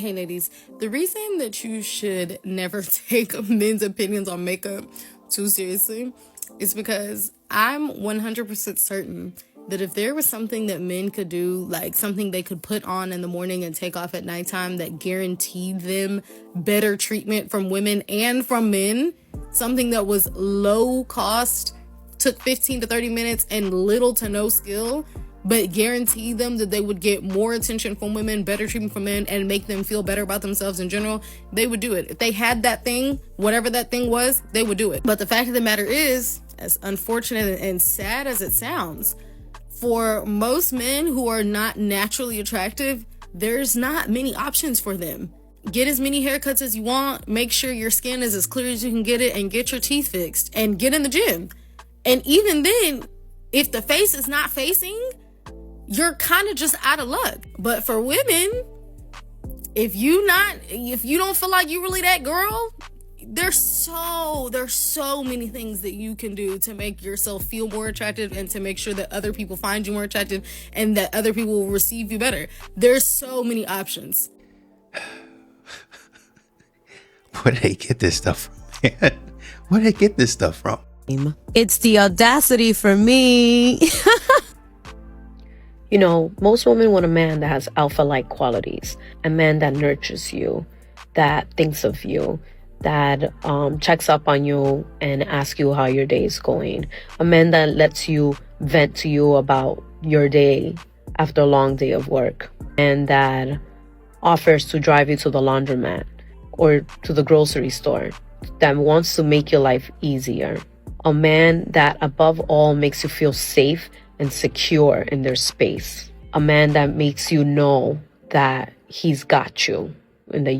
Hey ladies, the reason that you should never take men's opinions on makeup too seriously is because I'm 100% certain that if there was something that men could do, like something they could put on in the morning and take off at nighttime that guaranteed them better treatment from women and from men, something that was low cost, took 15 to 30 minutes and little to no skill, but guarantee them that they would get more attention from women, better treatment from men, and make them feel better about themselves in general, they would do it. If they had that thing, whatever that thing was, they would do it. But the fact of the matter is, as unfortunate and sad as it sounds, for most men who are not naturally attractive, there's not many options for them. Get as many haircuts as you want, make sure your skin is as clear as you can get it, and get your teeth fixed, and get in the gym. And even then, if the face is not facing, you're kind of just out of luck. But for women, if you don't feel like you really that girl, there's so many things that you can do to make yourself feel more attractive and to make sure that other people find you more attractive and that other people will receive you better. There's so many options. Where did they get this stuff from, man? Where did they get this stuff from? It's the audacity for me. You know, most women want a man that has alpha-like qualities, a man that nurtures you, that thinks of you, that checks up on you and asks you how your day is going, a man that lets you vent to you about your day after a long day of work, and that offers to drive you to the laundromat or to the grocery store, that wants to make your life easier. A man that above all makes you feel safe and secure in their space. A man that makes you know that he's got you and that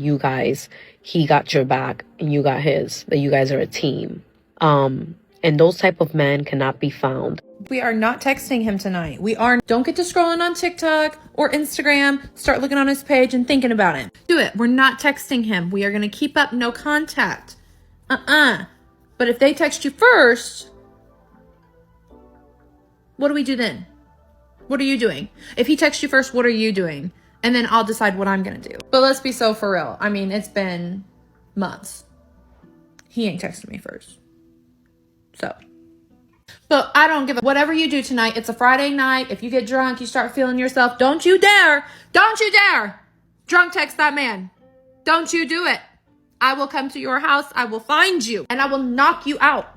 he got your back and you got his, that you guys are a team. And those type of men cannot be found. We are not texting him tonight. Don't get to scrolling on TikTok or Instagram, start looking on his page and thinking about him. Do it. We're not texting him. We are going to keep up no contact. But if they text you first, what do we do then? What are you doing? If he texts you first, what are you doing? And then I'll decide what I'm going to do. But let's be so for real. I mean, it's been months. He ain't texted me first. So. But I don't give a... Whatever you do tonight, it's a Friday night. If you get drunk, you start feeling yourself. Don't you dare drunk text that man. Don't you do it. I will come to your house. I will find you. And I will knock you out.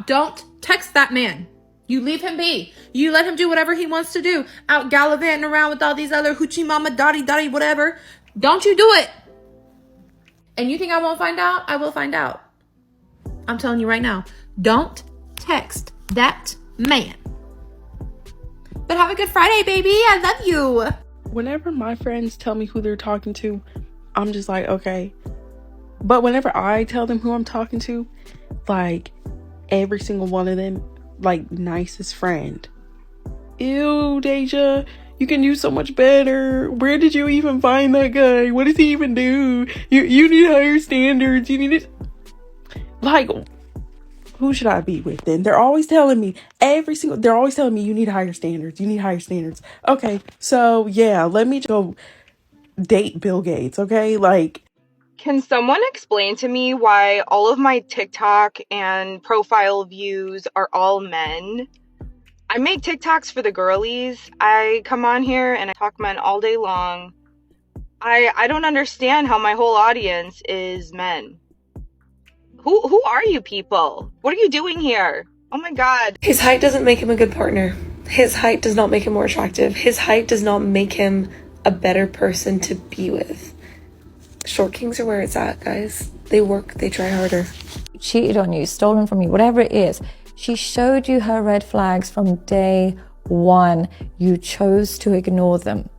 Don't text that man. You leave him be. You let him do whatever he wants to do. Out gallivanting around with all these other hoochie mama, dotty, whatever. Don't you do it. And you think I won't find out? I will find out. I'm telling you right now. Don't text that man. But have a good Friday, baby. I love you. Whenever my friends tell me who they're talking to, I'm just like, okay. But whenever I tell them who I'm talking to, like, every single one of them, like, nicest friend. Ew, Deja, you can do so much better. Where did you even find that guy? What does he even do? You need higher standards. You need it. Like, who should I be with then? They're always telling me, you need higher standards. Okay, so yeah, let me just go date Bill Gates, okay? Like, can someone explain to me why all of my TikTok and profile views are all men? I make TikToks for the girlies. I come on here and I talk men all day long. I don't understand how my whole audience is men. Who are you people? What are you doing here? Oh my God. His height doesn't make him a good partner. His height does not make him more attractive. His height does not make him a better person to be with. Short kings are where it's at, guys. They work, they try harder. Cheated on you, stolen from you, whatever it is. She showed you her red flags from day one. You chose to ignore them.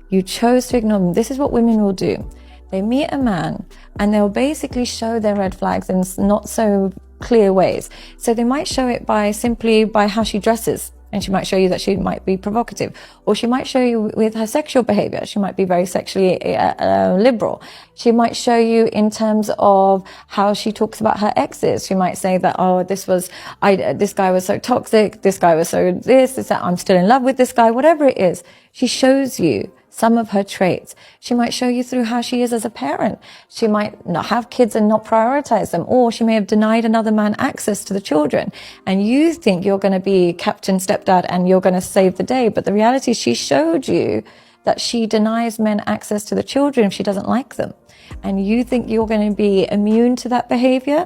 This is what women will do. They meet a man and they'll basically show their red flags in not so clear ways. So they might show it simply by how she dresses. And she might show you that she might be provocative, or she might show you with her sexual behavior. She might be very sexually liberal. She might show you in terms of how she talks about her exes. She might say that, oh, this guy was so toxic. This guy was so that. I'm still in love with this guy. Whatever it is, she shows you some of her traits. She might show you through how she is as a parent. She might not have kids and not prioritize them, or she may have denied another man access to the children. And you think you're going to be Captain Stepdad and you're going to save the day. But the reality is she showed you that she denies men access to the children if she doesn't like them. And you think you're going to be immune to that behavior?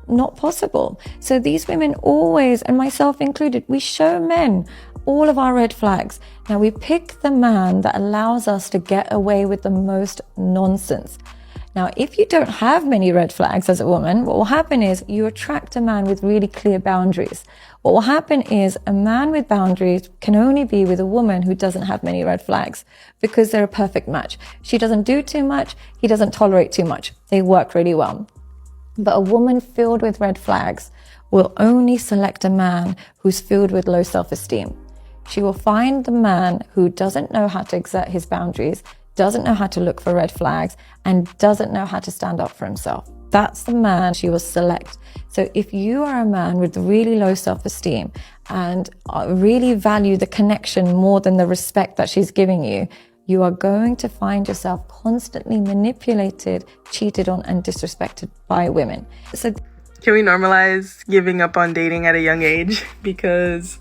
Not possible. So these women always, and myself included, we show men all of our red flags. Now we pick the man that allows us to get away with the most nonsense. Now, if you don't have many red flags as a woman, what will happen is you attract a man with really clear boundaries. What will happen is a man with boundaries can only be with a woman who doesn't have many red flags because they're a perfect match. She doesn't do too much. He doesn't tolerate too much. They work really well. But a woman filled with red flags will only select a man who's filled with low self-esteem. She will find the man who doesn't know how to exert his boundaries, doesn't know how to look for red flags, and doesn't know how to stand up for himself. That's the man she will select. So if you are a man with really low self-esteem and really value the connection more than the respect that she's giving you, you are going to find yourself constantly manipulated, cheated on, and disrespected by women. So can we normalize giving up on dating at a young age? Because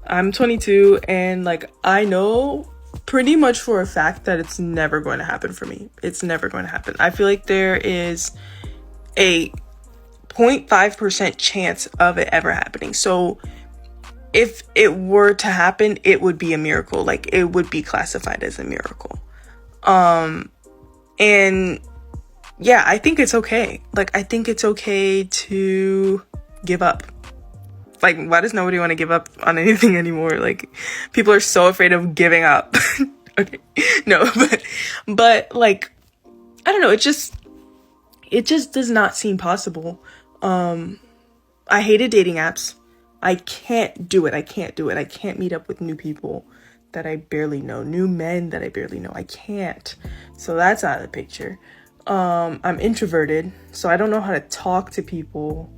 I'm 22 and like I know pretty much for a fact that it's never going to happen for me. It's never going to happen. I feel like there is a 0.5% chance of it ever happening. So if it were to happen, it would be a miracle. Like it would be classified as a miracle. And yeah, I think it's okay. Like I think it's okay to give up. Like, why does nobody want to give up on anything anymore? Like, people are so afraid of giving up. Okay, no, but like, I don't know. It just does not seem possible. I hated dating apps. I can't do it. I can't meet up with new people that I barely know, new men that I barely know. I can't. So that's out of the picture. I'm introverted, so I don't know how to talk to people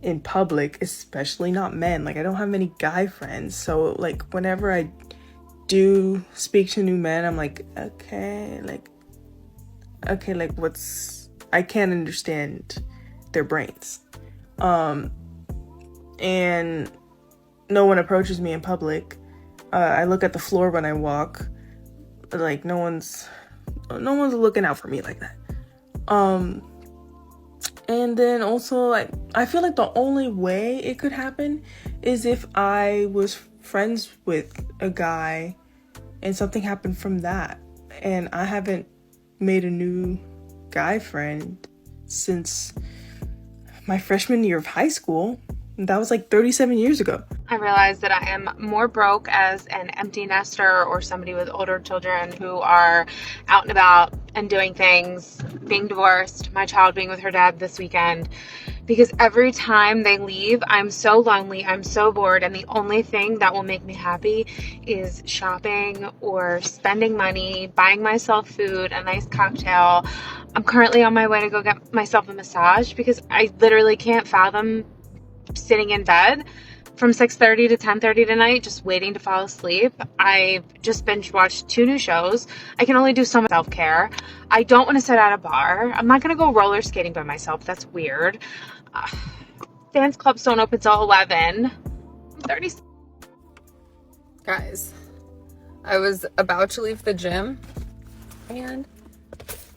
in public, especially not men. Like I don't have many guy friends, so like whenever I do speak to new men, I'm like, okay, like what's, I can't understand their brains. And no one approaches me in public. I look at the floor when I walk, like no one's looking out for me like that. And then also, like, I feel like the only way it could happen is if I was friends with a guy and something happened from that. And I haven't made a new guy friend since my freshman year of high school. That was like 37 years ago. I realize that I am more broke as an empty nester or somebody with older children who are out and about and doing things, being divorced, my child being with her dad this weekend. Because every time they leave, I'm so lonely, I'm so bored, and the only thing that will make me happy is shopping or spending money, buying myself food, a nice cocktail. I'm currently on my way to go get myself a massage because I literally can't fathom sitting in bed from 6:30 to 10:30 tonight just waiting to fall asleep. I've just binge watched 2 new shows. I can only do so much self-care. I don't want to sit at a bar. I'm not going to go roller skating by myself. That's weird. Dance clubs don't open till 11. I'm 30. Guys, I was about to leave the gym and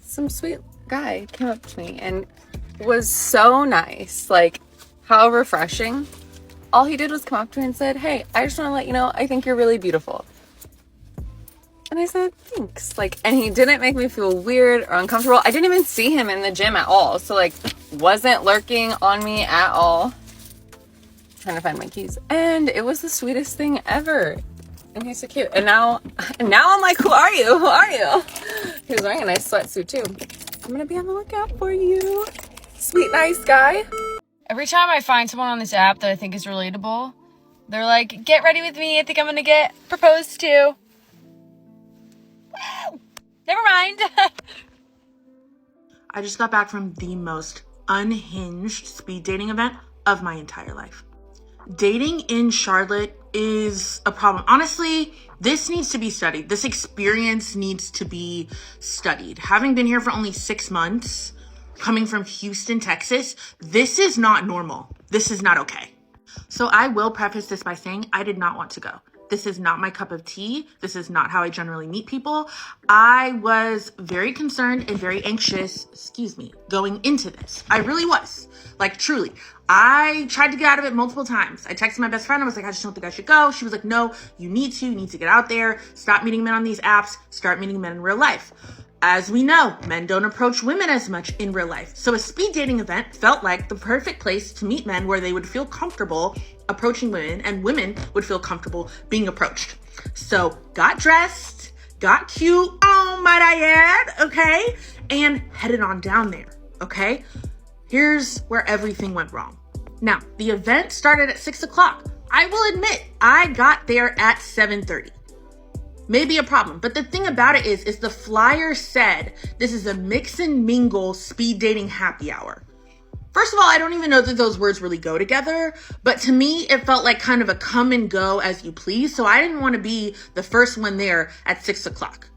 some sweet guy came up to me and was so nice. Like, how refreshing. All he did was come up to me and said, "Hey, I just want to let you know I think you're really beautiful." And I said, "Thanks." Like, and he didn't make me feel weird or uncomfortable. I didn't even see him in the gym at all. So like, wasn't lurking on me at all. Trying to find my keys. And it was the sweetest thing ever. And he's so cute. And now I'm like, who are you? Who are you? He was wearing a nice sweatsuit too. I'm going to be on the lookout for you. Sweet, nice guy. Every time I find someone on this app that I think is relatable, they're like, "Get ready with me. I think I'm going to get proposed to." Woo! Never mind. I just got back from the most unhinged speed dating event of my entire life. Dating in Charlotte is a problem. Honestly, this needs to be studied. This experience needs to be studied. Having been here for only 6 months, coming from Houston, Texas, this is not normal. This is not okay. So I will preface this by saying I did not want to go. This is not my cup of tea. This is not how I generally meet people. I was very concerned and very anxious, going into this. I really was. Like, truly. I tried to get out of it multiple times. I texted my best friend. I was like, I just don't think I should go. She was like, no, you need to get out there. Stop meeting men on these apps. Start meeting men in real life. As we know, men don't approach women as much in real life. So a speed dating event felt like the perfect place to meet men where they would feel comfortable approaching women and women would feel comfortable being approached. So got dressed, got cute, oh might I add, okay? And headed on down there, okay? Here's where everything went wrong. Now, the event started at 6 o'clock. I will admit, I got there at 7:30. Maybe a problem. But the thing about it is the flyer said this is a mix and mingle speed dating happy hour. First of all, I don't even know that those words really go together, but to me, it felt like kind of a come and go as you please. So I didn't want to be the first one there at 6 o'clock.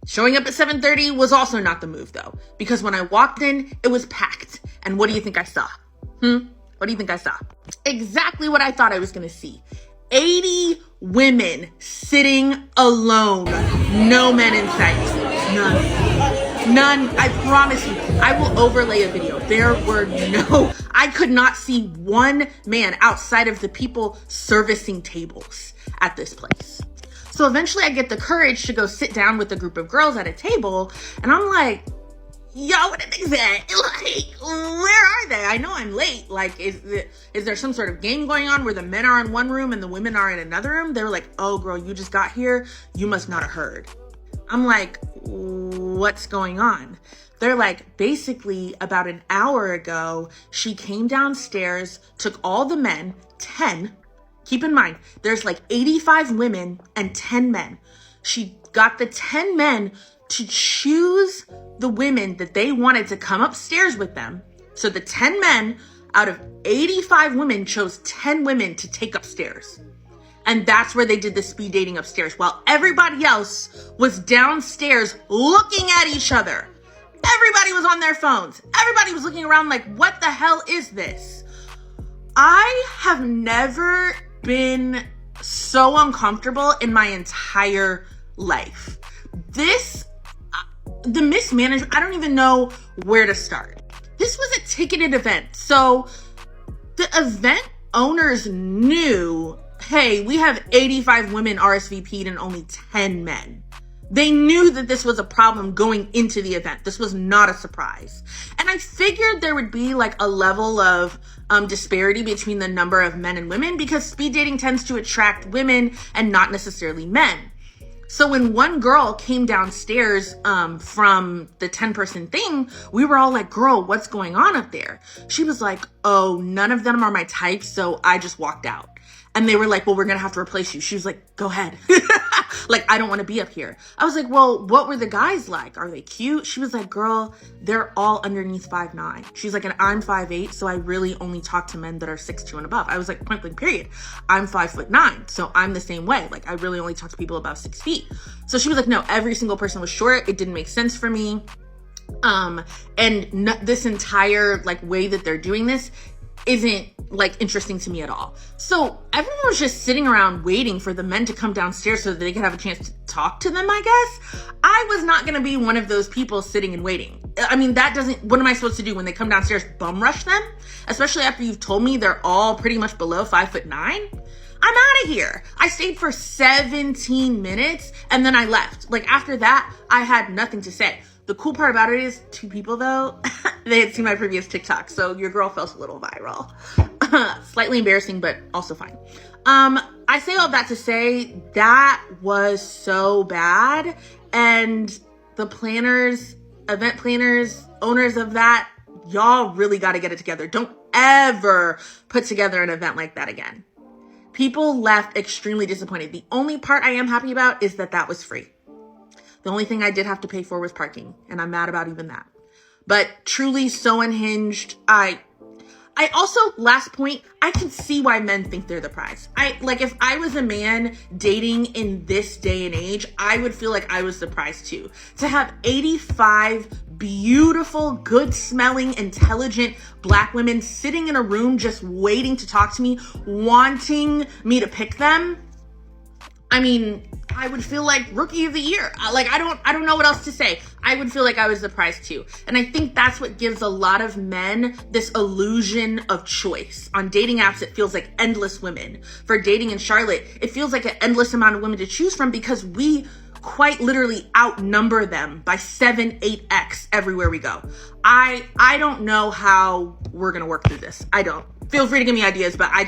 Showing up at 7:30 was also not the move though, because when I walked in, it was packed. And what do you think I saw? What do you think I saw? Exactly what I thought I was going to see. 80 women sitting alone. No men in sight. None. I promise you. I will overlay a video. I could not see one man outside of the people servicing tables at this place. So eventually I get the courage to go sit down with a group of girls at a table, and I'm like, yo, what is that? Like, where are they? I know I'm late. Like, is there some sort of game going on where the men are in one room and the women are in another room? They were like, oh, girl, you just got here. You must not have heard. I'm like, what's going on? They're like, basically, about an hour ago, she came downstairs, took all the men, 10. Keep in mind, there's like 85 women and 10 men. She got the 10 men to choose the women that they wanted to come upstairs with them. So the 10 men out of 85 women chose 10 women to take upstairs. And that's where they did the speed dating upstairs, while everybody else was downstairs looking at each other. Everybody was on their phones. Everybody was looking around like, what the hell is this? I have never been so uncomfortable in my entire life. The mismanagement, I don't even know where to start. This was a ticketed event. So the event owners knew, hey, we have 85 women RSVP'd and only 10 men. They knew that this was a problem going into the event. This was not a surprise. And I figured there would be like a level of disparity between the number of men and women, because speed dating tends to attract women and not necessarily men. So when one girl came downstairs from the 10-person thing, we were all like, girl, what's going on up there? She was like, oh, none of them are my type, so I just walked out. And they were like, well, we're going to have to replace you. She was like, go ahead. Like, I don't want to be up here. I was like, well, what were the guys like? Are they cute? She was like, girl, they're all underneath 5'9". She's like, and I'm 5'8", so I really only talk to men that are 6'2" and above. I was like, point blank, period. I'm 5'9", so I'm the same way. Like, I really only talk to people above 6 feet. So she was like, no, every single person was short. It didn't make sense for me. This entire like way that they're doing this isn't like interesting to me at all. So everyone was just sitting around waiting for the men to come downstairs so that they could have a chance to talk to them, I guess. I was not going to be one of those people sitting and waiting. I mean, what am I supposed to do when they come downstairs? Bum rush them? Especially after you've told me they're all pretty much below 5'9"? I'm out of here. I stayed for 17 minutes and then I left. Like, after that, I had nothing to say. The cool part about it is 2 people though, they had seen my previous TikTok, so your girl felt a little viral. Slightly embarrassing, but also fine. I say all that to say that was so bad, and the planners, event planners, owners of that, y'all really got to get it together. Don't ever put together an event like that again. People left extremely disappointed. The only part I am happy about is that was free. The only thing I did have to pay for was parking, and I'm mad about even that. But truly so unhinged. I I also, last point, I can see why men think they're the prize. If I was a man dating in this day and age, I would feel like I was the prize too. To have 85 beautiful, good smelling, intelligent black women sitting in a room just waiting to talk to me, wanting me to pick them, I mean, I would feel like rookie of the year. I don't know what else to say. I would feel like I was the prize too. And I think that's what gives a lot of men this illusion of choice. On dating apps, it feels like endless women. For dating in Charlotte, it feels like an endless amount of women to choose from because we quite literally outnumber them by 7-8x everywhere we go. I don't know how we're gonna work through this. I don't. Feel free to give me ideas, but I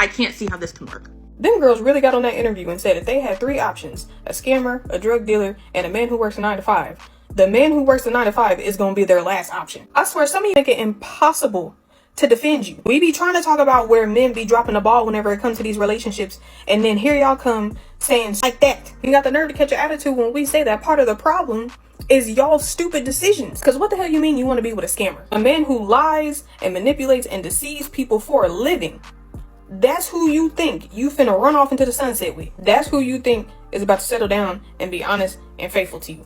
can't see how this can work. Them girls really got on that interview and said if they had 3 options, a scammer, a drug dealer, and a man who works a 9 to 5, the man who works a 9 to 5 is going to be their last option. I swear, some of you make it impossible to defend you. We be trying to talk about where men be dropping the ball whenever it comes to these relationships, and then here y'all come saying like that. You got the nerve to catch your attitude when we say that part of the problem is y'all's stupid decisions. Because what the hell you mean you want to be with a scammer? A man who lies and manipulates and deceives people for a living. That's who you think you finna run off into the sunset with. That's who you think is about to settle down and be honest and faithful to you.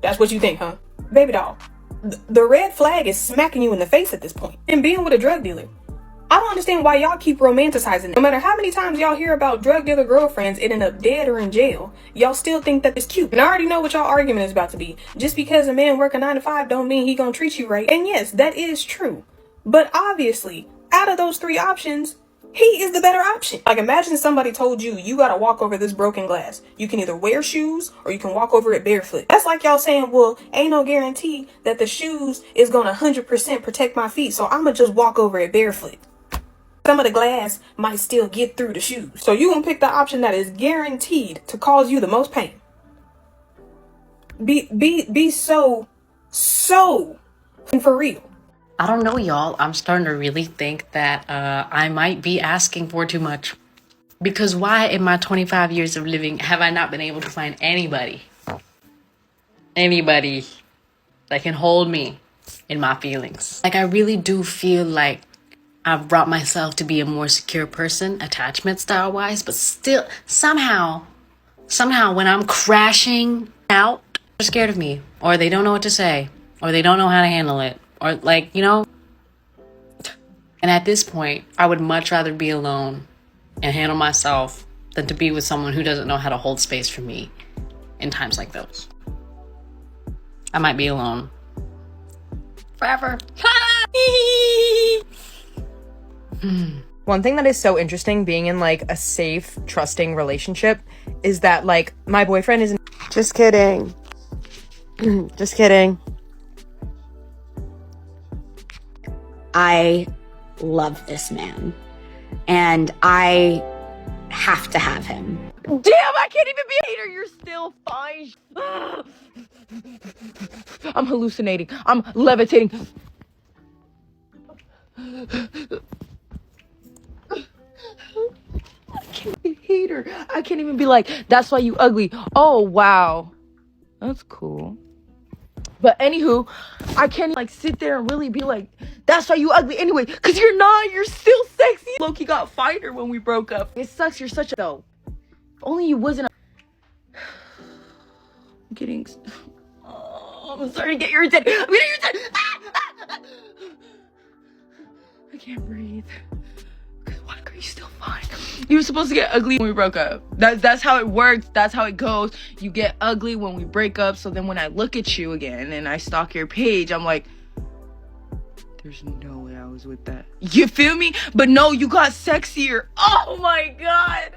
That's what you think, huh? Baby doll, the red flag is smacking you in the face at this point. And being with a drug dealer, I don't understand why y'all keep romanticizing it. No matter how many times y'all hear about drug dealer girlfriends ending up dead or in jail, y'all still think that it's cute. And I already know what y'all argument is about to be. Just because a man work a 9 to 5 don't mean he gonna treat you right. And yes, that is true. But obviously, out of those 3 options, he is the better option. Like, imagine somebody told you, you gotta walk over this broken glass. You can either wear shoes or you can walk over it barefoot. That's like y'all saying, well, ain't no guarantee that the shoes is gonna 100% protect my feet, so I'ma just walk over it barefoot. Some of the glass might still get through the shoes. So you gonna pick the option that is guaranteed to cause you the most pain. Be so for real. I don't know, y'all. I'm starting to really think that I might be asking for too much. Because why in my 25 years of living have I not been able to find anybody that can hold me in my feelings? Like, I really do feel like I've brought myself to be a more secure person, attachment style wise, but still somehow when I'm crashing out, they're scared of me, or they don't know what to say, or they don't know how to handle it. Or like, you know, and at this point, I would much rather be alone and handle myself than to be with someone who doesn't know how to hold space for me in times like those. I might be alone forever. One thing that is so interesting being in like a safe, trusting relationship is that like my boyfriend isn't. Just kidding. Just kidding. I love this man and I have to have him. Damn, I can't even be a hater. You're still fine. I'm hallucinating. I'm levitating. I can't be a hater. I can't even be like, that's why you ugly. Oh, wow. That's cool. But anywho, I can't like sit there and really be like, that's why you ugly anyway. Cause you're not, you're still sexy. Loki got fired when we broke up. It sucks, you're such a though. If only you wasn't I'm getting, I'm starting to get irritated. I'm getting irritated. I can't breathe. Why are you still fine? You were supposed to get ugly when we broke up. That's how it works. That's how it goes. You get ugly when we break up. So then when I look at you again and I stalk your page, I'm like, there's no way I was with that. You feel me? But no, you got sexier. Oh my God.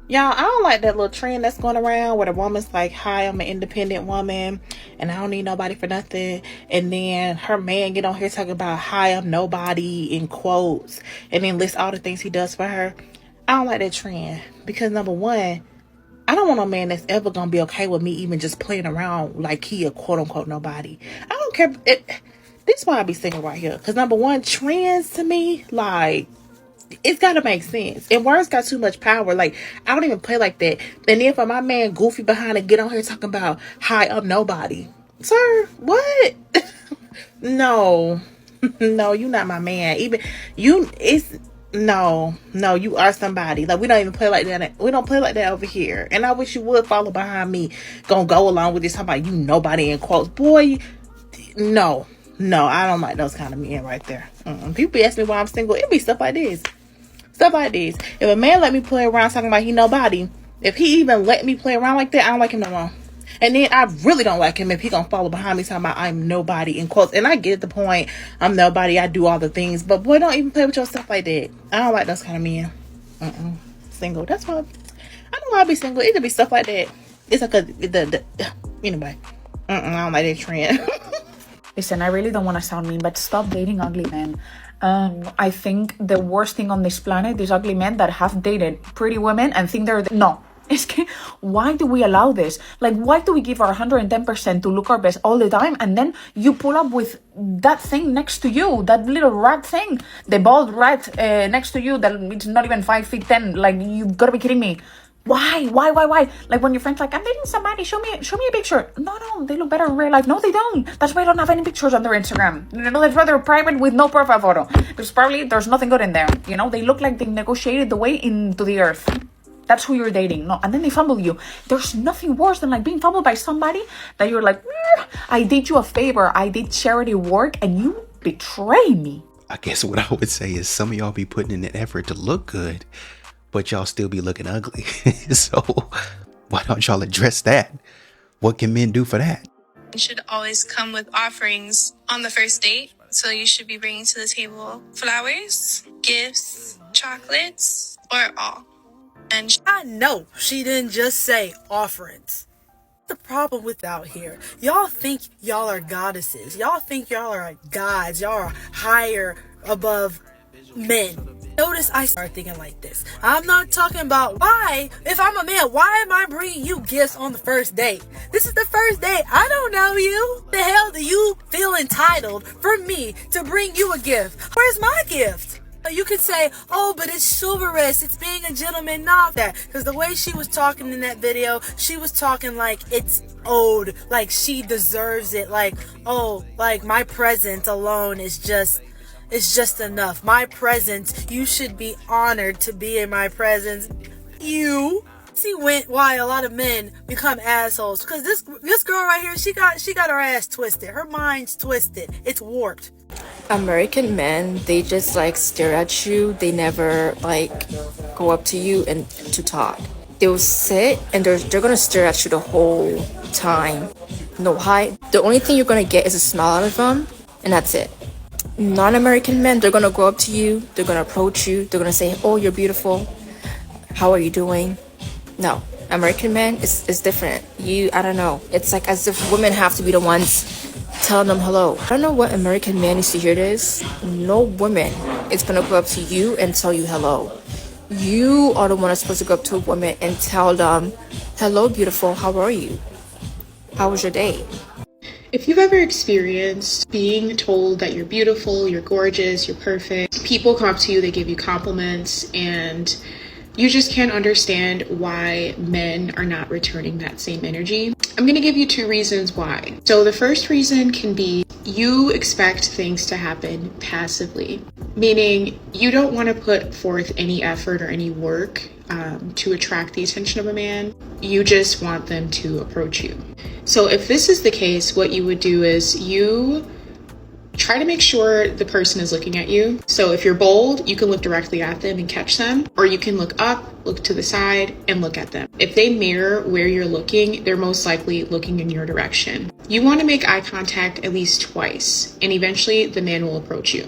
Y'all, I don't like that little trend that's going around where the woman's like, hi, I'm an independent woman and I don't need nobody for nothing. And then her man get on here talking about, hi, I'm nobody in quotes, and then list all the things he does for her. I don't like that trend because number one, I don't want no man that's ever going to be okay with me even just playing around like he a quote unquote nobody. I don't care. This is why I be single right here. Because number one, trends to me, like, it's got to make sense. And words got too much power. Like, I don't even play like that. And then for my man Goofy behind and get on here talking about, hi, I'm nobody. Sir, what? No. No, you not my man. Even you, it's no, you are somebody. Like, we don't even play like that. We don't play like that over here. And I wish you would follow behind me. Gonna go along with this. Talking about you nobody in quotes, boy. No, I don't like those kind of men right there. People ask me why I'm single. It be stuff like this. If a man let me play around talking about he nobody, if he even let me play around like that, I don't like him no more. And then I really don't like him if he gonna follow behind me talking about I'm nobody in quotes. And I get the point. I'm nobody. I do all the things. But boy, don't even play with your stuff like that. I don't like those kind of men. Single. That's why I don't want to be single. It could be stuff like that. It's like anyway. I don't like that trend. Listen, I really don't want to sound mean, but stop dating ugly men. I think the worst thing on this planet is ugly men that have dated pretty women and think they're no. Why do we allow this? Like, why do we give our 110% to look our best all the time, and then you pull up with that thing next to you, that little rat thing, the bald rat next to you that it's not even 5'10"? Like, you've got to be kidding me. Why? Like, when your friend's like, I'm dating somebody, show me a picture. No, they look better in real life. No, they don't. That's why I don't have any pictures on their Instagram. You know, they'd rather private with no profile photo. Because probably there's nothing good in there. You know, they look like they negotiated the way into the earth. That's who you're dating. No, and then they fumble you. There's nothing worse than like being fumbled by somebody that you're like, I did you a favor. I did charity work and you betray me. I guess what I would say is some of y'all be putting in an effort to look good, but y'all still be looking ugly. So why don't y'all address that? What can men do for that? You should always come with offerings on the first date. So you should be bringing to the table flowers, gifts, chocolates, or all. And I know she didn't just say offerings. The problem with out here, y'all think y'all are goddesses. Y'all think y'all are gods. Y'all are higher above men. Notice I start thinking like this. I'm not talking about why, if I'm a man, why am I bringing you gifts on the first date? This is the first date. I don't know you. The hell do you feel entitled for me to bring you a gift? Where's my gift? You could say, oh, but it's chivalrous, it's being a gentleman, not that. Because the way she was talking in that video, she was talking like it's owed, like she deserves it, like, oh, like my presence alone is just enough. My presence, you should be honored to be in my presence. You see why a lot of men become assholes. Because this girl right here, she got her ass twisted. Her mind's twisted. It's warped. American men, they just like stare at you. They never like go up to you and to talk. They will sit and they're gonna stare at you the whole time. No hi. The only thing you're gonna get is a smile out of them, and that's it. Non-American men, they're gonna go up to you. They're gonna approach you. They're gonna say, "Oh, you're beautiful. How are you doing?" No, American men is different. I don't know. It's like as if women have to be the ones telling them hello. I don't know what American man needs to hear this. No woman is gonna go up to you and tell you hello. You are the one that's supposed to go up to a woman and tell them, hello, beautiful, how are you? How was your day? If you've ever experienced being told that you're beautiful, you're gorgeous, you're perfect, people come up to you, they give you compliments, and you just can't understand why men are not returning that same energy. I'm going to give you 2 reasons why. So the first reason can be you expect things to happen passively, meaning you don't want to put forth any effort or any work to attract the attention of a man. You just want them to approach you. So if this is the case, what you would do is you try to make sure the person is looking at you. So if you're bold, you can look directly at them and catch them, or you can look up, look to the side, and look at them. If they mirror where you're looking, they're most likely looking in your direction. You want to make eye contact at least twice, and eventually the man will approach you.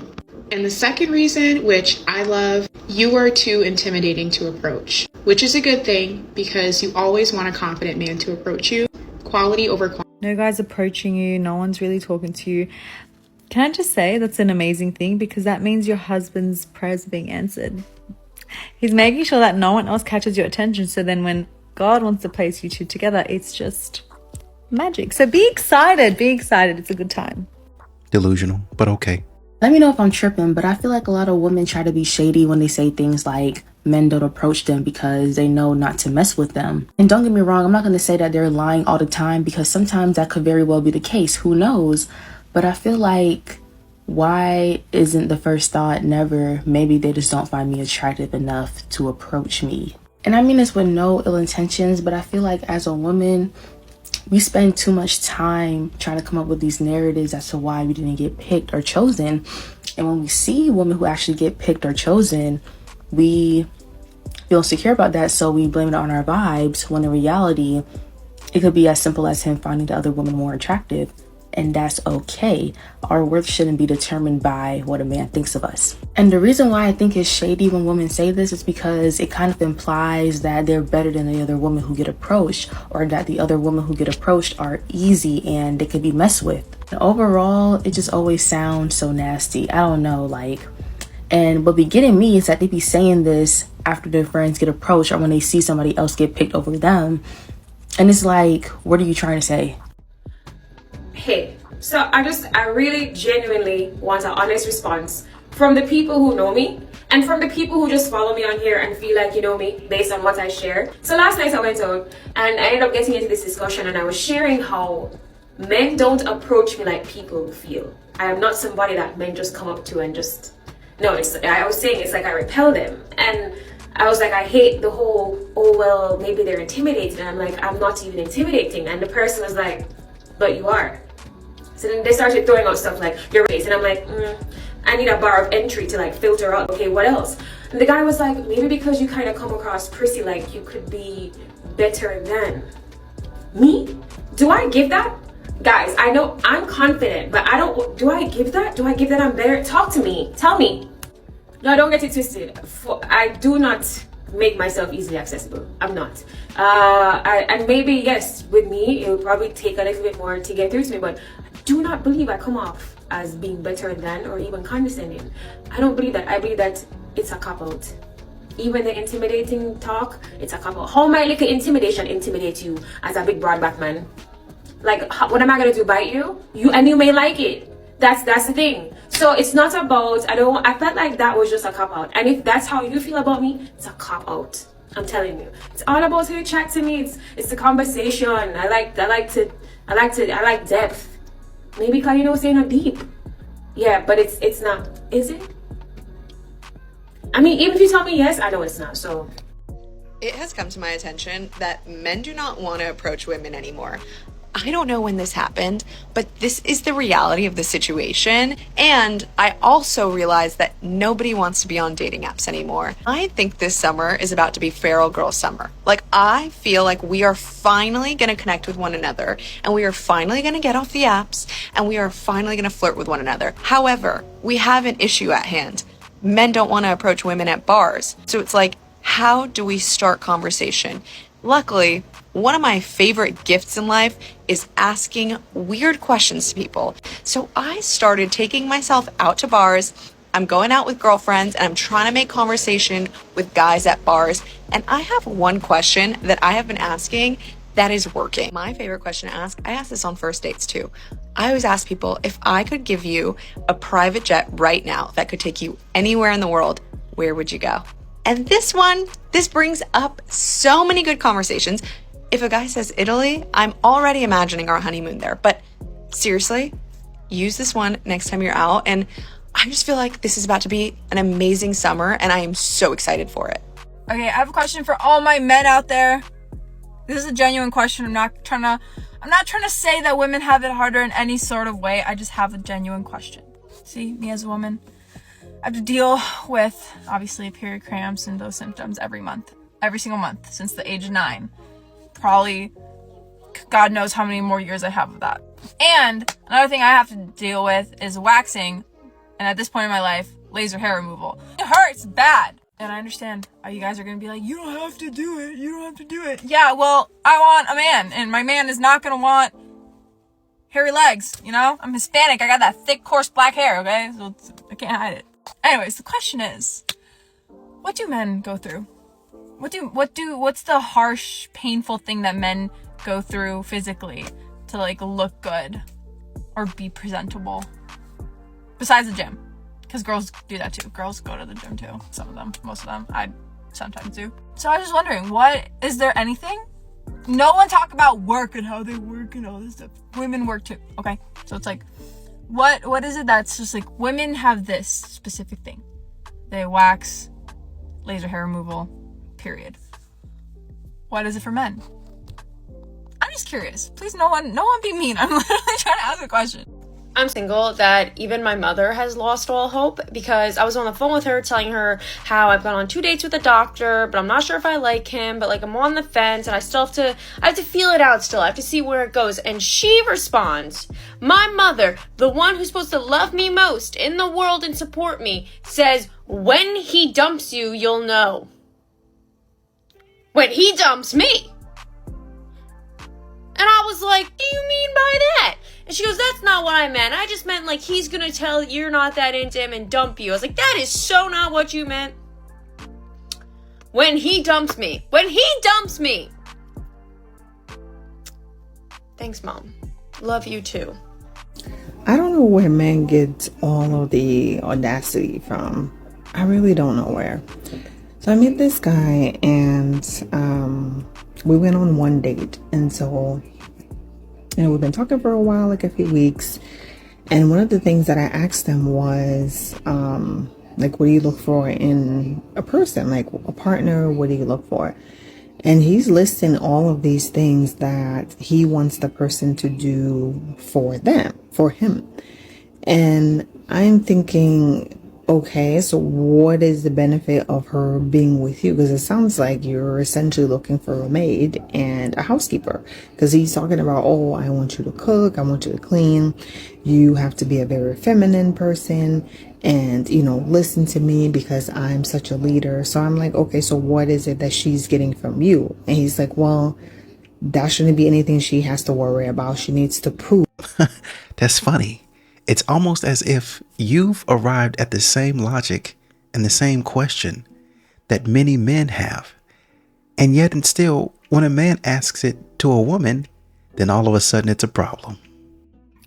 And the second reason, which I love, you are too intimidating to approach, which is a good thing because you always want a confident man to approach you. Quality over quantity. No guy's approaching you, no one's really talking to you. Can I just say that's an amazing thing, because that means your husband's prayers are being answered. He's making sure that no one else catches your attention, so then when God wants to place you two together, it's just magic. So be excited, it's a good time. Delusional, but okay. Let me know if I'm tripping, but I feel like a lot of women try to be shady when they say things like men don't approach them because they know not to mess with them. And don't get me wrong, I'm not going to say that they're lying all the time, because sometimes that could very well be the case. Who knows? But I feel like Why isn't the first thought never, maybe they just don't find me attractive enough to approach me? And I mean this with no ill intentions, but I feel like as a woman, we spend too much time trying to come up with these narratives as to why we didn't get picked or chosen. And when we see women who actually get picked or chosen, we feel insecure about that, so we blame it on our vibes, when in reality, it could be as simple as him finding the other woman more attractive. And that's okay. Our worth shouldn't be determined by what a man thinks of us. And the reason why I think it's shady when women say this is because it kind of implies that they're better than the other women who get approached, or that the other women who get approached are easy and they can be messed with. And overall, it just always sounds so nasty. I don't know, like, and what be getting me is that they be saying this after their friends get approached or when they see somebody else get picked over them. And it's like, what are you trying to say? Hey, so I really genuinely want an honest response from the people who know me and from the people who just follow me on here and feel like you know me based on what I share. So last night I went out and I ended up getting into this discussion, and I was sharing how men don't approach me like people feel. I am not somebody that men just come up to and just, no, I was saying it's like I repel them. And I was like, I hate the whole, oh, well, maybe they're intimidated. And I'm like, I'm not even intimidating. And the person was like, but you are. So then they started throwing out stuff like, you're race. And I'm like, I need a bar of entry to like filter out, okay, what else? And the guy was like, maybe because you kind of come across prissy, like you could be better than me. Do I give that? Guys, I know I'm confident, but do I give that? Do I give that I'm better? Talk to me, tell me. No, don't get it twisted. I do not make myself easily accessible. I'm not. And maybe, yes, with me, it would probably take a little bit more to get through to me, but I do not believe I come off as being better than or even condescending. I don't believe that. I believe that it's a cop-out. Even the intimidating talk, it's a cop-out. How my little intimidation intimidate you as a big broad back man? Like, what am I gonna do, bite you? You may like it. That's the thing. So it's not about, I felt like that was just a cop-out. And if that's how you feel about me, it's a cop-out. I'm telling you. It's all about who you chat to me. It's the conversation. I like depth. Maybe because you know saying not deep. Yeah, but it's not. Is it? I mean, even if you tell me yes, I know it's not, so. It has come to my attention that men do not want to approach women anymore. I don't know when this happened, but this is the reality of the situation. And I also realized that nobody wants to be on dating apps anymore. I think this summer is about to be feral girl summer. Like, I feel like we are finally going to connect with one another, and we are finally going to get off the apps, and we are finally going to flirt with one another. However, we have an issue at hand. Men don't want to approach women at bars. So it's like, how do we start conversation? Luckily, one of my favorite gifts in life is asking weird questions to people. So I started taking myself out to bars. I'm going out with girlfriends and I'm trying to make conversation with guys at bars. And I have one question that I have been asking that is working. My favorite question to ask, I ask this on first dates too. I always ask people, if I could give you a private jet right now that could take you anywhere in the world, where would you go? And this brings up so many good conversations. If a guy says Italy, I'm already imagining our honeymoon there. But seriously, use this one next time you're out. And I just feel like this is about to be an amazing summer, and I am so excited for it. Okay, I have a question for all my men out there. This is a genuine question. I'm not trying to say that women have it harder in any sort of way. I just have a genuine question. See, me as a woman, I have to deal with, obviously, period cramps and those symptoms every single month since the age of 9. Probably, God knows how many more years I have of that. And another thing I have to deal with is waxing, and at this point in my life, laser hair removal. It hurts bad. And I understand how you guys are going to be like, you don't have to do it. You don't have to do it. Yeah, well, I want a man, and my man is not going to want hairy legs, you know? I'm Hispanic. I got that thick, coarse black hair, okay? So I can't hide it. Anyways, the question is, what do men go through? What's the harsh, painful thing that men go through physically to like look good or be presentable? Besides the gym. Because girls do that too. Girls go to the gym too. Some of them, most of them. I sometimes do. So I was just wondering, is there anything? No one talk about work and how they work and all this stuff. Women work too. Okay. So it's like, What is it that's just like women have this specific thing? They wax, laser hair removal, period. What is it for men? I'm just curious. Please, no one be mean. I'm literally trying to ask a question. I'm single that even my mother has lost all hope because I was on the phone with her telling her how I've gone on 2 dates with a doctor, but I'm not sure if I like him, but like I'm on the fence and I have to feel it out still. I have to see where it goes. And she responds, my mother, the one who's supposed to love me most in the world and support me, says, when he dumps you, you'll know. When he dumps me. And I was like, what do you mean by that? And she goes, that's not what I meant. I just meant like he's gonna tell you're not that into him and dump you. I was like, that is so not what you meant. When he dumps me. When he dumps me. Thanks, Mom. Love you too. I don't know where men get all of the audacity from. I really don't know where. So I met this guy and we went on one date. And so, we've been talking for a while, like a few weeks. And one of the things that I asked him was, like, what do you look for in a person? Like a partner, what do you look for? And he's listing all of these things that he wants the person to do for him. And I'm thinking, okay, so what is the benefit of her being with you? Because it sounds like you're essentially looking for a maid and a housekeeper. Because he's talking about, oh, I want you to cook, I want you to clean. You have to be a very feminine person and, listen to me because I'm such a leader. So I'm like, okay, so what is it that she's getting from you? And he's like, well, that shouldn't be anything she has to worry about. She needs to prove. That's funny. It's almost as if you've arrived at the same logic and the same question that many men have. And yet and still, when a man asks it to a woman, then all of a sudden it's a problem.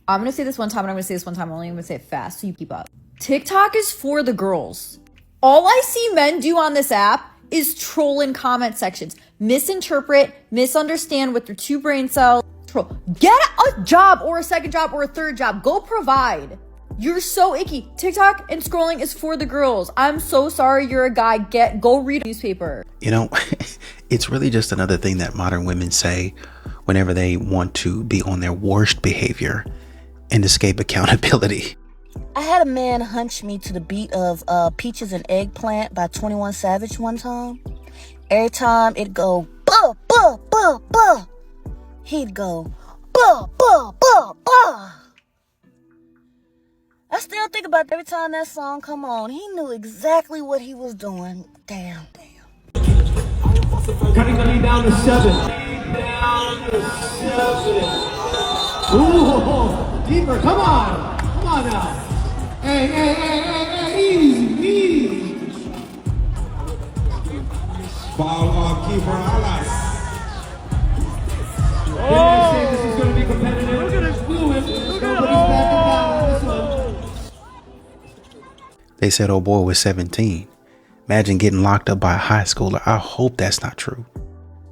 I'm going to say this one time and I'm going to say this one time only. I'm going to say it fast so you keep up. TikTok is for the girls. All I see men do on this app is troll in comment sections. Misinterpret, misunderstand with their two brain cells. Troll. Get a job or a second job or a third job. Go provide. You're so icky. TikTok and scrolling is for the girls. I'm so sorry you're a guy. Go read a newspaper. It's really just another thing that modern women say whenever they want to be on their worst behavior and escape accountability. I had a man hunch me to the beat of Peaches and Eggplant by 21 Savage one time. Every time it'd go, buh, buh, buh, buh. He'd go, buh, buh, buh, buh. I still think about every time that song come on. He knew exactly what he was doing. Damn. Cutting the lead down to 7. Down to 7. Ooh, deeper, come on. Come on now. Hey, easy. Ball on keeper, Alas. Oh! This is going to be competitive. Look at this fluid. Look at it. Oh! They said old boy was 17. Imagine getting locked up by a high schooler. I hope that's not true.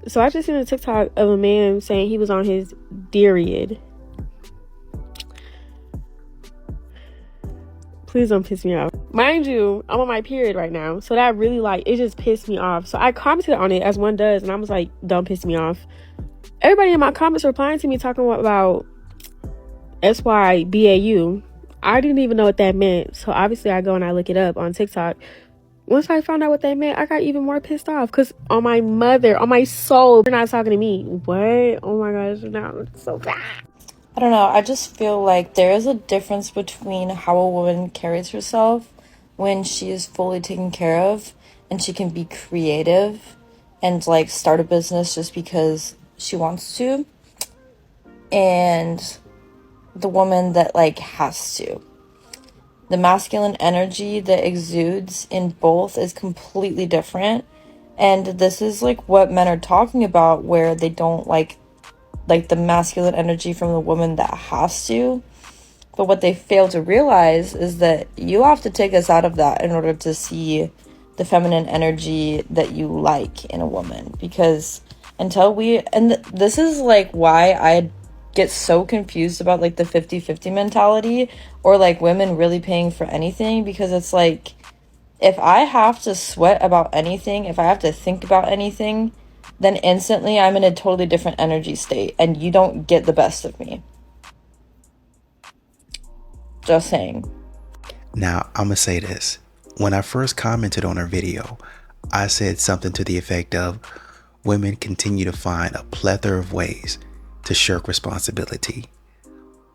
So I just seen a TikTok of a man saying he was on his period. Please don't piss me off. Mind you, I'm on my period right now. So that really it just pissed me off. So I commented on it as one does. And I was like, don't piss me off. Everybody in my comments replying to me talking about SYBAU. I didn't even know what that meant. So obviously I go and I look it up on TikTok. Once I found out what that meant, I got even more pissed off. Because on my mother, on my soul, you're not talking to me. What? Oh my gosh, no, it's so bad. I don't know. I just feel like there is a difference between how a woman carries herself when she is fully taken care of and she can be creative and start a business just because she wants to, and the woman that has to. The masculine energy that exudes in both is completely different, and this is what men are talking about, where they don't like the masculine energy from the woman that has to. But what they fail to realize is that you have to take us out of that in order to see the feminine energy that you like in a woman. Because until this is why I get so confused about like the 50-50 mentality, or like women really paying for anything, because it's like, if I have to sweat about anything, if I have to think about anything, then instantly I'm in a totally different energy state and you don't get the best of me. Just saying. Now, I'm going to say this. When I first commented on her video, I said something to the effect of, women continue to find a plethora of ways to shirk responsibility.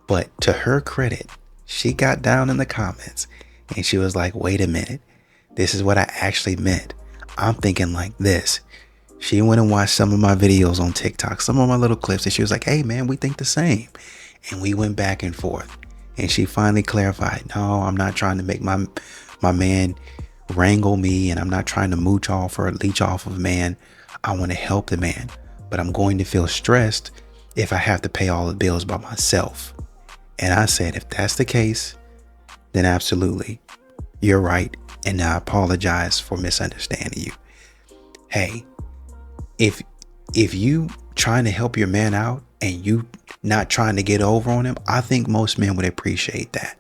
But to her credit, she got down in the comments and she was like, wait a minute, this is what I actually meant. I'm thinking like this. She went and watched some of my videos on TikTok, some of my little clips, and she was like, hey man, we think the same. And we went back and forth. And she finally clarified, no, I'm not trying to make my man wrangle me, and I'm not trying to mooch off or leech off of a man. I want to help the man, but I'm going to feel stressed if I have to pay all the bills by myself. And I said, if that's the case, then absolutely, you're right. And I apologize for misunderstanding you. Hey, if you trying to help your man out and you not trying to get over on him, I think most men would appreciate that.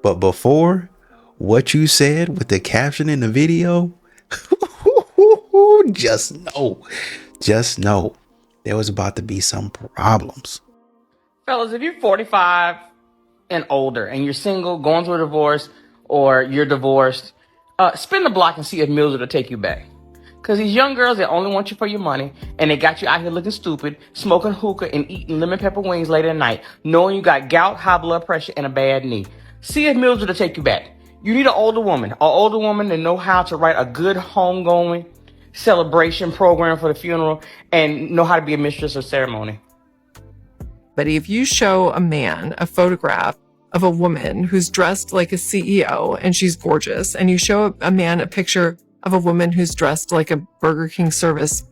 But before what you said with the caption in the video, just know there was about to be some problems. Fellas, if you're 45 and older and you're single, going through a divorce, or you're divorced, spin the block and see if Mills will take you back. Because these young girls, they only want you for your money, and they got you out here looking stupid, smoking hookah and eating lemon pepper wings late at night, knowing you got gout, high blood pressure, and a bad knee. See if Mills will take you back. You need an older woman to know how to write a good homegoing celebration program for the funeral and know how to be a mistress of ceremony. But if you show a man a photograph of a woman who's dressed like a CEO and she's gorgeous, and you show a man a picture of a woman who's dressed like a Burger King service,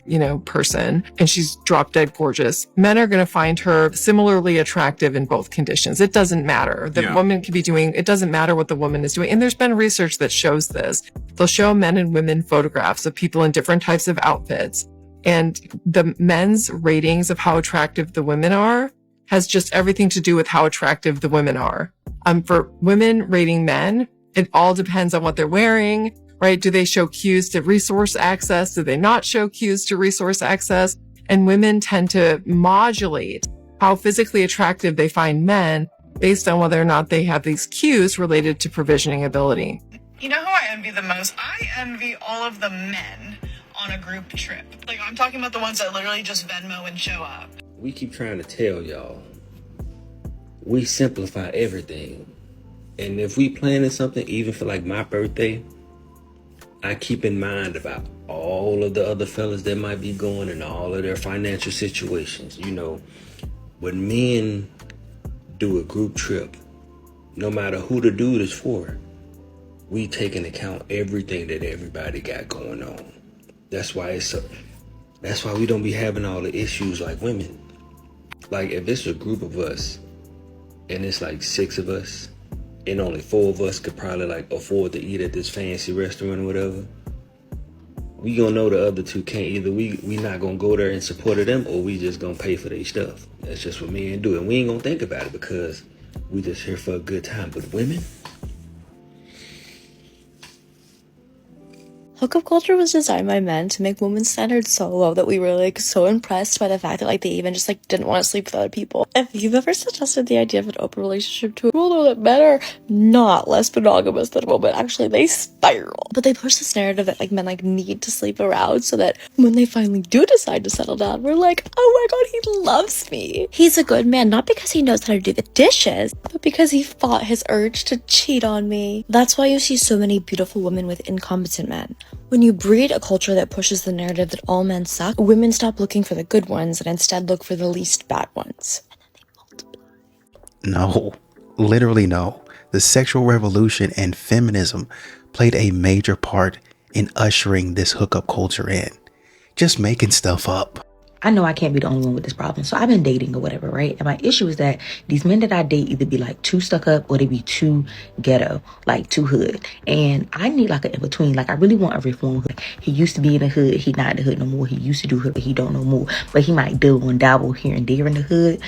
person, and she's drop dead gorgeous, men are going to find her similarly attractive in both conditions. It doesn't matter. The woman could be doing, it doesn't matter what the woman is doing. And there's been research that shows this. They'll show men and women photographs of people in different types of outfits, and the men's ratings of how attractive the women are has just everything to do with how attractive the women are. For women rating men, it all depends on what they're wearing, right? Do they show cues to resource access? Do they not show cues to resource access? And women tend to modulate how physically attractive they find men based on whether or not they have these cues related to provisioning ability. You know who I envy the most? I envy all of the men on a group trip. Like, I'm talking about the ones that literally just Venmo and show up. We keep trying to tell y'all, we simplify everything. And if we planning something, even for like my birthday, I keep in mind about all of the other fellas that might be going and all of their financial situations. When men do a group trip, no matter who the dude is for, we take into account everything that everybody got going on. That's why we don't be having all the issues like women. Like, if it's a group of us and it's like 6 of us and only 4 of us could probably like afford to eat at this fancy restaurant or whatever, we gonna know the other 2 can't. Either we not gonna go there and support them, or we just gonna pay for their stuff. That's just what men do, and we ain't gonna think about it because we just here for a good time. But women, Hookup culture was designed by men to make women's standards so low that we were like so impressed by the fact that like they even just like didn't want to sleep with other people. If you've ever suggested the idea of an open relationship to a girl, that men are not less monogamous than women. Actually, they spiral. But they push this narrative that like men like need to sleep around so that when they finally do decide to settle down, we're like, oh my god, he loves me. He's a good man, not because he knows how to do the dishes, but because he fought his urge to cheat on me. That's why you see so many beautiful women with incompetent men. When you breed a culture that pushes the narrative that all men suck, women stop looking for the good ones and instead look for the least bad ones. No, literally no. The sexual revolution and feminism played a major part in ushering this hookup culture in. Just making stuff up. I know I can't be the only one with this problem. So I've been dating or whatever, right? And my issue is that these men that I date either be like too stuck up or they be too ghetto, like too hood. And I need like an in-between. Like I really want a reform hood. He used to be in the hood. He not in the hood no more. He used to do hood, but he don't no more. But he might dabble and dabble here and there in the hood.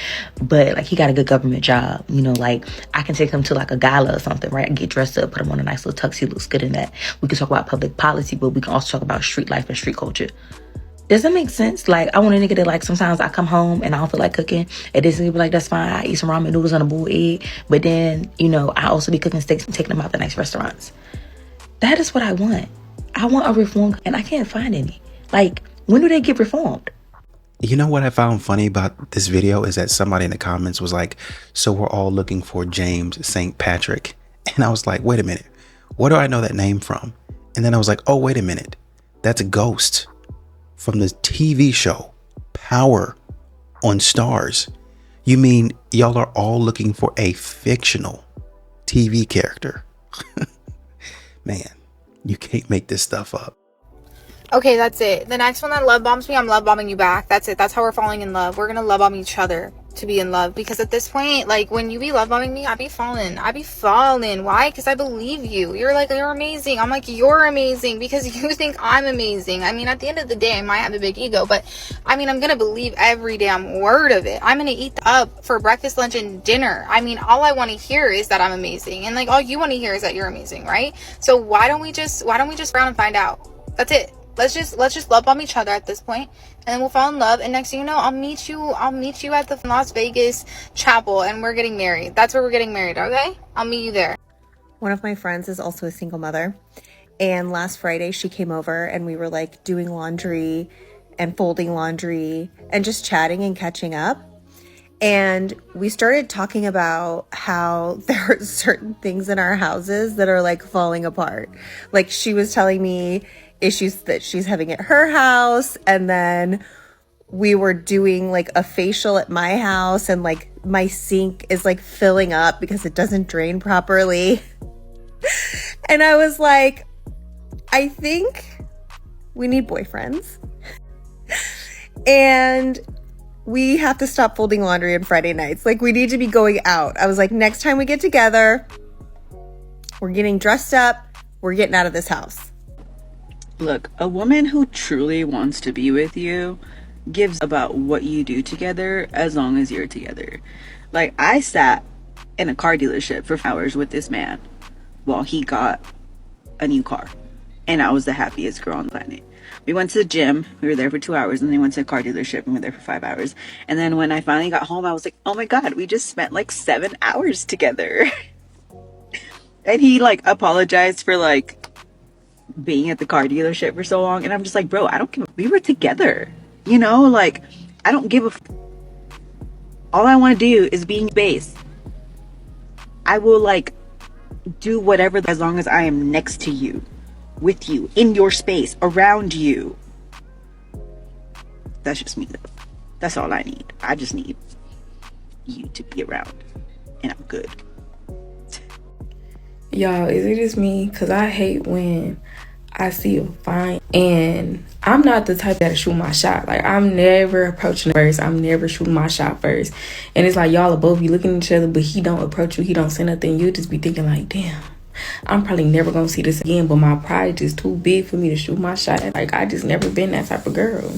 But like he got a good government job. You know, like I can take him to like a gala or something, right? I get dressed up, put him on a nice little tux. He looks good in that. We can talk about public policy, but we can also talk about street life and street culture. Does that make sense? Like, I want a nigga that, like, sometimes I come home and I don't feel like cooking. And this nigga be like, that's fine. I eat some ramen noodles on a boiled egg. But then, you know, I also be cooking steaks and taking them out to nice restaurants. That is what I want. I want a reform, and I can't find any. Like, when do they get reformed? You know what I found funny about this video is that somebody in the comments was like, so we're all looking for James St. Patrick. And I was like, wait a minute. Where do I know that name from? And then I was like, oh, wait a minute. That's a Ghost from the TV show Power on Stars. You mean y'all are all looking for a fictional TV character? Man, you can't make this stuff up. Okay, that's it. The next one that love bombs me, I'm love bombing you back. That's it. That's how we're falling in love. We're gonna love bomb each other to be in love, because at this point, like, when you be love bombing me, I be falling. Why? Because I believe you. You're like, you're amazing. I'm like, you're amazing because you think I'm amazing. I mean, at the end of the day, I might have a big ego, but I mean, I'm gonna believe every damn word of it. I'm gonna eat up for breakfast, lunch, and dinner. I mean, all I want to hear is that I'm amazing, and like all you want to hear is that you're amazing, right? So why don't we just round and find out? That's it. Let's just love bomb each other at this point, and then we'll fall in love. And next thing you know, I'll meet you at the Las Vegas chapel, and we're getting married. That's where we're getting married, okay? I'll meet you there. One of my friends is also a single mother, and last Friday she came over and we were like doing laundry and folding laundry and just chatting and catching up. And we started talking about how there are certain things in our houses that are like falling apart. Like she was telling me issues that she's having at her house, and then we were doing like a facial at my house, and like my sink is like filling up because it doesn't drain properly. And I was like, I think we need boyfriends and we have to stop folding laundry on Friday nights. Like, we need to be going out. I was like, next time we get together, we're getting dressed up, we're getting out of this house. Look, a woman who truly wants to be with you gives about what you do together as long as you're together. Like, I sat in a car dealership for hours with this man while he got a new car, and I was the happiest girl on the planet. We went to the gym, we were there for 2 hours, and then went to a car dealership and we were there for 5 hours. And then when I finally got home, I was like, oh my god, we just spent like 7 hours together. And he like apologized for like being at the car dealership for so long, and I'm just like, bro, I don't give a, we were together, you know, like I don't give a all I want to do is be in base. I will like do whatever as long as I am next to you, with you, in your space, around you. That's just me though. That's all I need. I just need you to be around, and I'm good. Y'all, is it just me? Because I hate when I see him fine, and I'm not the type that shoot my shot. Like, I'm never approaching first. I'm never shooting my shot first. And it's like y'all are both be looking at each other, but he don't approach you. He don't say nothing. You just be thinking like, damn, I'm probably never gonna see this again. But my pride is too big for me to shoot my shot. Like, I just never been that type of girl.